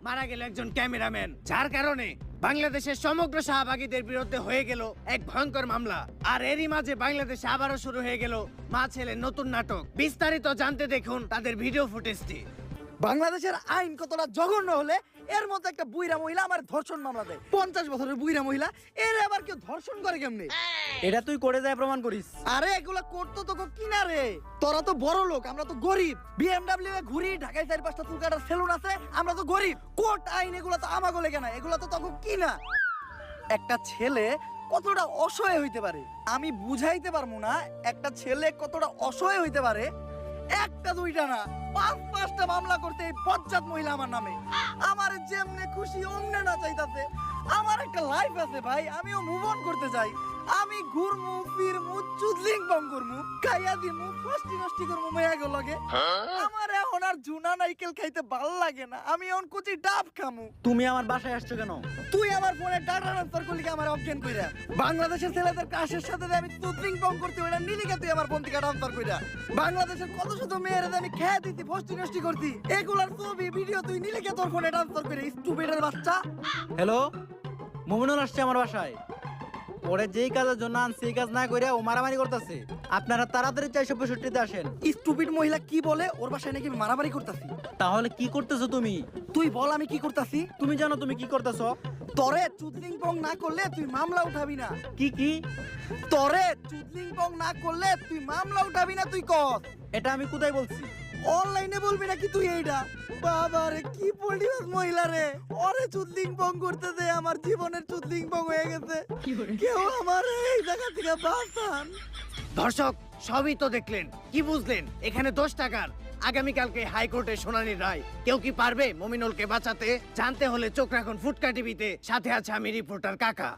মারা গেল একজন ক্যামেরাম্যান, যার কারণে বাংলাদেশের সমগ্র শাহবাগীদের বিরুদ্ধে হয়ে গেল এক ভয়ঙ্কর মামলা। আর এরই মাঝে বাংলাদেশে আবারও শুরু হয়ে গেল মা ছেলের নতুন নাটক। বিস্তারিত জানতে দেখুন তাদের ভিডিও ফুটেজটি। বাংলাদেশের আইন কতটা জঘন্য হলে এর মধ্যে একটা বুইরা মহিলা আমার ধর্ষণ মামলা দেয়। 50 বছরের বুইরা মহিলা, এর আবার কেউ ধর্ষণ করে কেমনে? এটা তুই করে যায় প্রমাণ করিস। আরে এগুলা করতো তোকে কিনা রে, তোরা তো বড় লোক, আমরা তো গরিব। বিএমডব্লিউ এ ঘুরি, ঢাকায় 4-5টা চুল কাটার সেলুন আছে, আমরা তো গরিব। কোর্ট আইন এগুলা তো আমাগো লেগে না, এগুলা তো তোকে কিনা। একটা ছেলে কতটা অসহায় হইতে পারে আমি বুঝাইতে পারবো না। একটা ছেলে কতটা অসহায় হইতে পারে, একটা দুইটা না 5-5টা মামলা করতে এই বজ্জাত মহিলা আমার নামে। আমার যেমনে খুশি অমনে না চাইতাছে। আমার একটা লাইফ আছে ভাই, আমিও মুভ অন করতে চাই। আমি ঘুরমু ফিরমু চুদলিং বং করমু, খাইয়া দিমু ফষ্টি নষ্টি করমু মেয়াগো লগে। আমার এখন আর জুনা নাইকেল খাইতে ভাল লাগে না, আমি এখন কুচি ডাব খামু। তুমি আমার বাসায় আসছো কেন? তুই আমার ফোনে ডাটা ট্রান্সফার করলি কি আমার অজ্ঞান কইরা? বাংলাদেশের ছেলেদের কাশের সাথে যে আমি চুদলিং বং করতে ওইটা নিলিকা তুই আমার ফোন থেকে ট্রান্সফার কইরা। বাংলাদেশের কত শত মেয়েরা আমি খেয়ে দিতি ফষ্টি নষ্টি করতি, এগুলার ছবি ভিডিও তুই নিলিকা তোর ফোনে ট্রান্সফার করে স্টুপিডের বাচ্চা। হ্যালো, মুমিনুল আসছে আমার বাসায়। ওরে যেই কাজের জন্য আনছি সেই কাজ না করে ও মারামারি করতেছে। আপনারা তাড়াতাড়ি 465-তে আসেন। স্টুপিড মহিলা কি বলে ওর বাসায় নাকি আমি মারামারি করতেছি? তাহলে কি করতেছো তুমি? তুই বল আমি কি করতেছি? তুমি জানো তুমি কি করতেছো? তরে চুদলিং পং না করলে তুই মামলা উঠাবি না। কি কি? তরে চুদলিং পং না করলে তুই মামলা উঠাবি না, তুই কর। এটা আমি কোথায় বলছি? অনলাইনে বলবি নাকি তুই এইটা? বাবা রে কি পল্টিবাস মহিলা রে, ওরে চুদলিং পং করতে দে, আমার জীবনের চুদলিং পং হয়ে গেছে। কেউ আমার এই জায়গা থেকে বাঁচান। দর্শক সবই তো দেখলেন, কি বুঝলেন? এখানে 10 টাকার। আগামীকালকে হাইকোর্টে শুনানির রায়। কেউ কি পারবে মমিনুলকে বাঁচাতে? জানতে হলে চোখ রাখুন ফুটকা টিভিতে। সাথে আছে আমি রিপোর্টার কাকা।